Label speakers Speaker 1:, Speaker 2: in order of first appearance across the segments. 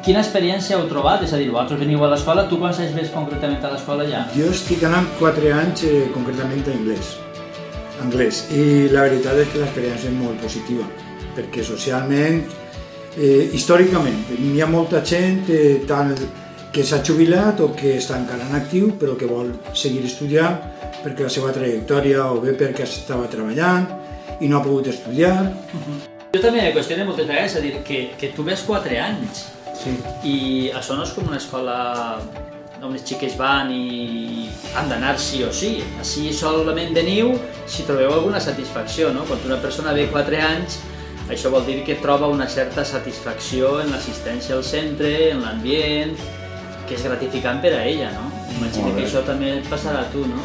Speaker 1: quina experiència heu trobat? És a dir, vosaltres veniu a l'escola, tu quants anys ves concretament a l'escola ja?
Speaker 2: Jo estic anant 4 anys concretament a anglès, i la veritat és que l'experiència és molt positiva, perquè socialment, històricament, hi ha molta gent tant que s'ha jubilat o que està encara en actiu però que vol seguir estudiant perquè la seva trajectòria o bé perquè estava treballant i no ha pogut estudiar.
Speaker 1: Jo també me qüestiono moltes vegades, és a dir, que tu ves 4 anys i això no és com una escola on les xiques van i han d'anar sí o sí. Així solament veniu si trobeu alguna satisfacció, no? Quan una persona ve 4 anys, això vol dir que troba una certa satisfacció en l'assistència al centre, en l'ambient, que és gratificant per a ella, ¿no? Imagino que eso también pasará a tú, ¿no?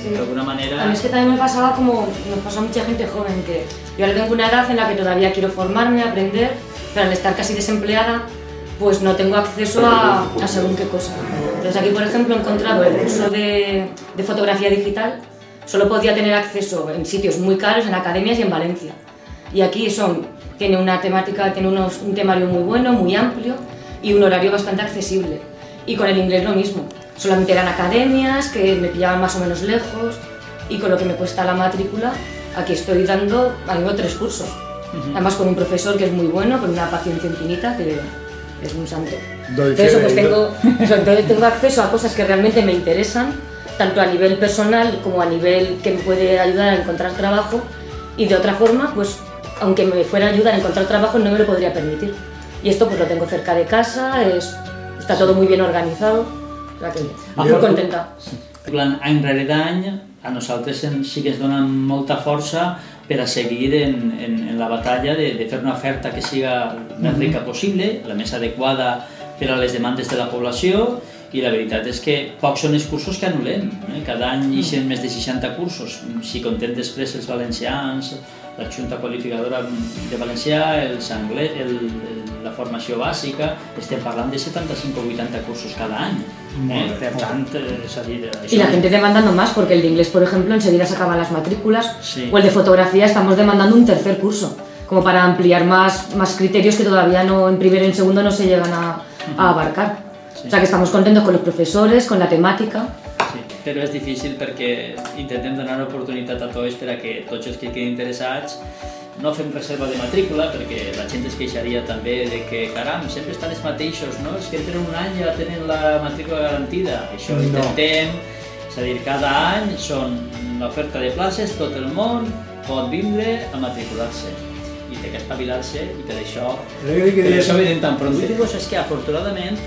Speaker 3: Sí.
Speaker 1: De alguna manera...
Speaker 3: A mí es que también me pasaba como nos pasa a mucha gente joven, que yo ahora tengo una edad en la que todavía quiero formarme, aprender, pero al estar casi desempleada, pues no tengo acceso a según qué cosa. Entonces aquí, por ejemplo, he encontrado el curso de fotografía digital, solo podía tener acceso en sitios muy caros, en academias y en Valencia. Y aquí tiene una temática, tiene un temario muy bueno, muy amplio y un horario bastante accesible. Y con el inglés lo mismo, solamente eran academias que me pillaban más o menos lejos y con lo que me cuesta la matrícula, aquí estoy dando al menos 3 cursos. Además con un profesor que es muy bueno, con una paciencia infinita, que es un santo. Entonces, pues tengo acceso a cosas que realmente me interesan, tanto a nivel personal como a nivel que me puede ayudar a encontrar trabajo, y de otra forma, pues aunque me fuera a ayudar a encontrar trabajo, no me lo podría permitir. Y esto pues lo tengo cerca de casa, está todo muy bien organizado, o sea que muy contenta.
Speaker 1: Any rere d'any, a nosaltres sí que ens dona molta força per a seguir en la batalla de fer una oferta que siga el més rica possible, la més adequada per a les demandes de la població, i la veritat és que pocs són els cursos que anul·lem. Cada any hi són més de 60 cursos. Si contem després els valencians, la Junta Qualificadora de Valencià, la formació bàsica, estem parlant de 75 o 80 cursos cada any. Per tant, és a dir...
Speaker 3: Y la gente demandando más, porque el de inglés, por ejemplo, enseguida se acaban las matrículas,
Speaker 1: sí.
Speaker 3: O el de fotografía estamos demandando un tercer curso, como para ampliar más criterios que todavía no, en primero y en segundo no se llegan a abarcar. Sí. O sea que estamos contentos con los profesores, con la temática.
Speaker 1: Sí, però és difícil perquè intentem donar oportunitat a tots per a que tots els que quedin interessats no fem reserva de matrícula, perquè la gent es queixaria també de que, caram, sempre estan els mateixos, no? Els que tenen un any ja tenen la matrícula garantida. Això ho intentem, és a dir, cada any són l'oferta de places, tot el món pot vindre a matricular-se. I té que espavilar-se, i per això venen tan pront. L'últim cosa és que, afortunadament,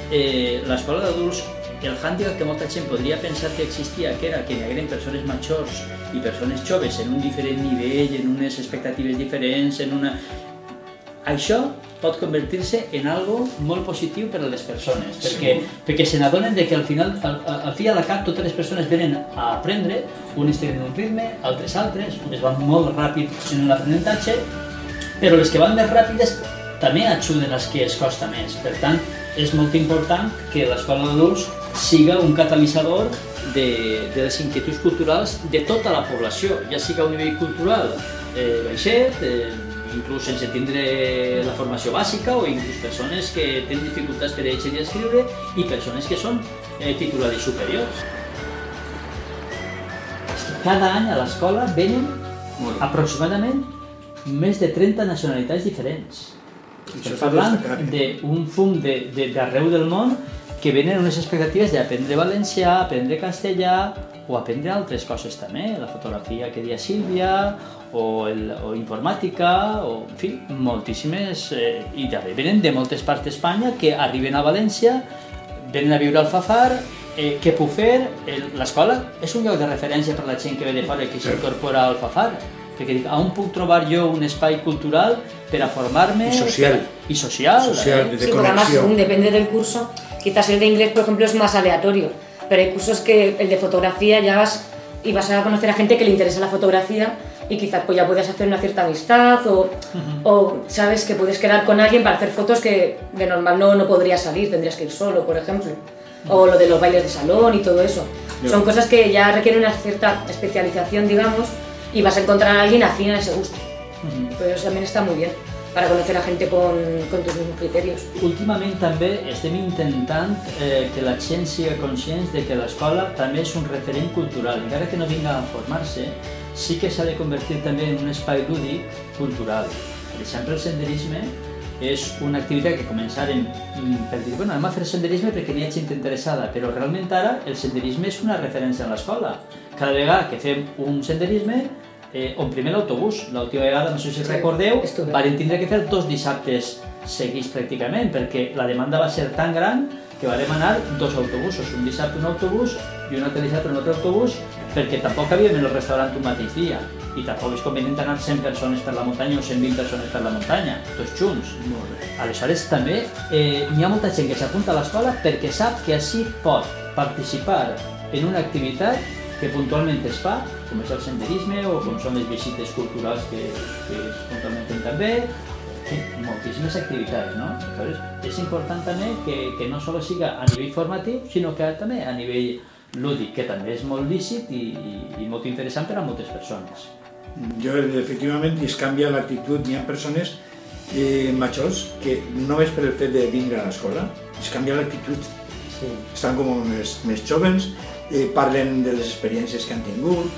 Speaker 1: l'escola d'adults, el hàndicap que molta gent podria pensar que existia, que era que hi hagueren persones majors i persones joves en un diferent nivell, en unes expectatives diferents, això pot convertir-se en algo molt positiu per a les persones, perquè se n'adonen que al final, al fi i a la cap, totes les persones venen a aprendre, unes tenen un ritme, altres, unes van molt ràpid en l'aprenentatge, però les que van més ràpides també ajuden als que es costa més. Per tant, és molt important que l'escola d'adults siga un catalitzador de les inquietuds culturals de tota la població, ja sigui a un nivell cultural baixet, inclús sense tindre la formació bàsica, o inclús persones que tenen dificultats per llegir i escriure, i persones que són titularis superiors. Cada any a l'escola venen aproximadament més de 30 nacionalitats diferents. Estem parlant d'un fum d'arreu del món que venen unes expectatives d'aprendre valencià, aprendre castellà o aprendre altres coses també, la fotografia que deia Sílvia, o informàtica, o en fi, moltíssimes. I també venen de moltes parts d'Espanya que arriben a València, venen a viure al Fafar. Què puc fer? L'escola és un lloc de referència per a la gent que ve de fora i que s'incorpora al Fafar. Perquè dic, on puc trobar jo un espai cultural per a formar-me?
Speaker 2: Y social.
Speaker 1: Y social.
Speaker 2: De
Speaker 3: sí, porque además, según depende del curso, quizás el de inglés, por ejemplo, es más aleatorio, pero hay cursos que el de fotografía ya vas y vas a conocer a gente que le interesa la fotografía y quizás pues ya puedes hacer una cierta amistad o sabes que puedes quedar con alguien para hacer fotos que de normal no podrías salir, tendrías que ir solo, por ejemplo. O lo de los bailes de salón y todo eso. Son cosas que ya requieren una cierta especialización, digamos, y vas a encontrar a alguien afín a ese gusto. Pero eso también está muy bien. para conocer a gente con tus mismos criterios.
Speaker 1: Últimament també estem intentant que la gent siga conscient de que l'escola també és un referent cultural, encara que no vinga a formar-se, sí que s'ha de convertir també en un espai lúdic cultural. Per exemple, el senderisme és una activitat que començarem per dir, bueno, anem a fer senderisme perquè n'hi ha gent interessada, però realment ara el senderisme és una referència a l'escola. Cada vegada que fem un senderisme omplim l'autobús. L'última vegada, no sé si recordeu, vam tindre que fer 2 dissabtes seguits pràcticament, perquè la demanda va ser tan gran que vam anar 2 autobusos, un dissabte un autobús i un altre dissabte un altre autobús, perquè tampoc havíem en el restaurant un mateix dia i tampoc és convenient anar 100 persones per la muntanya o 120 persones per la muntanya, tots junts. Aleshores també hi ha molta gent que s'apunta a l'escola perquè sap que així pot participar en una activitat que puntualment es fa, com és el senderisme o com són les visites culturals que es puntualment fem també, moltíssimes activitats, no? Aleshores, és important també que no sols siga a nivell formatiu, sinó que també a nivell lúdic, que també és molt lícit i molt interessant per a moltes persones.
Speaker 2: Efectivament, es canvia l'actitud. Hi ha persones majors que només per el fet de vindre a l'escola es canvia l'actitud. Estan com més joves, parlen de les experiències que han tingut,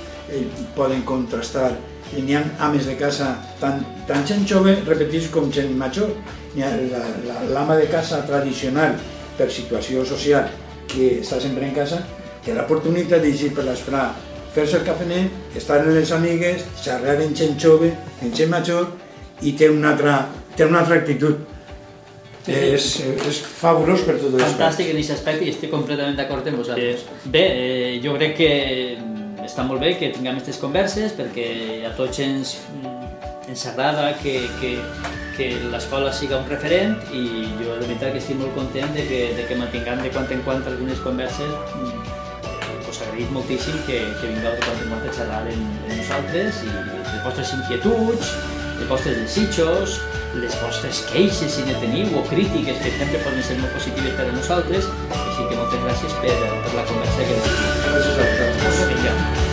Speaker 2: poden contrastar. N'hi ha ames de casa, tant gent jove, repetís, com gent major. L'ama de casa tradicional, per situació social, que està sempre en casa, té l'oportunitat d'eixir per l'esprà, fer-se el cafenet, estar amb les amigues, xerrar amb gent jove, amb gent major, i té una altra actitud. És fabulós per tot l'espai.
Speaker 1: Fantàstic en aquest aspecte i estic completament d'acord amb vosaltres. Bé, jo crec que està molt bé que tinguem aquestes converses perquè a tots ens agrada que l'escola siga un referent i jo de veritat que estic molt content de que mantinguem de quan en quant algunes converses. Us agraïm moltíssim que vingueu de quan en quant a xerrar amb nosaltres i les vostres inquietuds, els vostres desitjos, les vostres queixes, si ne teniu, o crítiques, que sempre poden ser molt positives per a nosaltres. Així que moltes gràcies per la conversa que hem tingut.
Speaker 2: Gràcies a vosaltres.
Speaker 1: Vinga.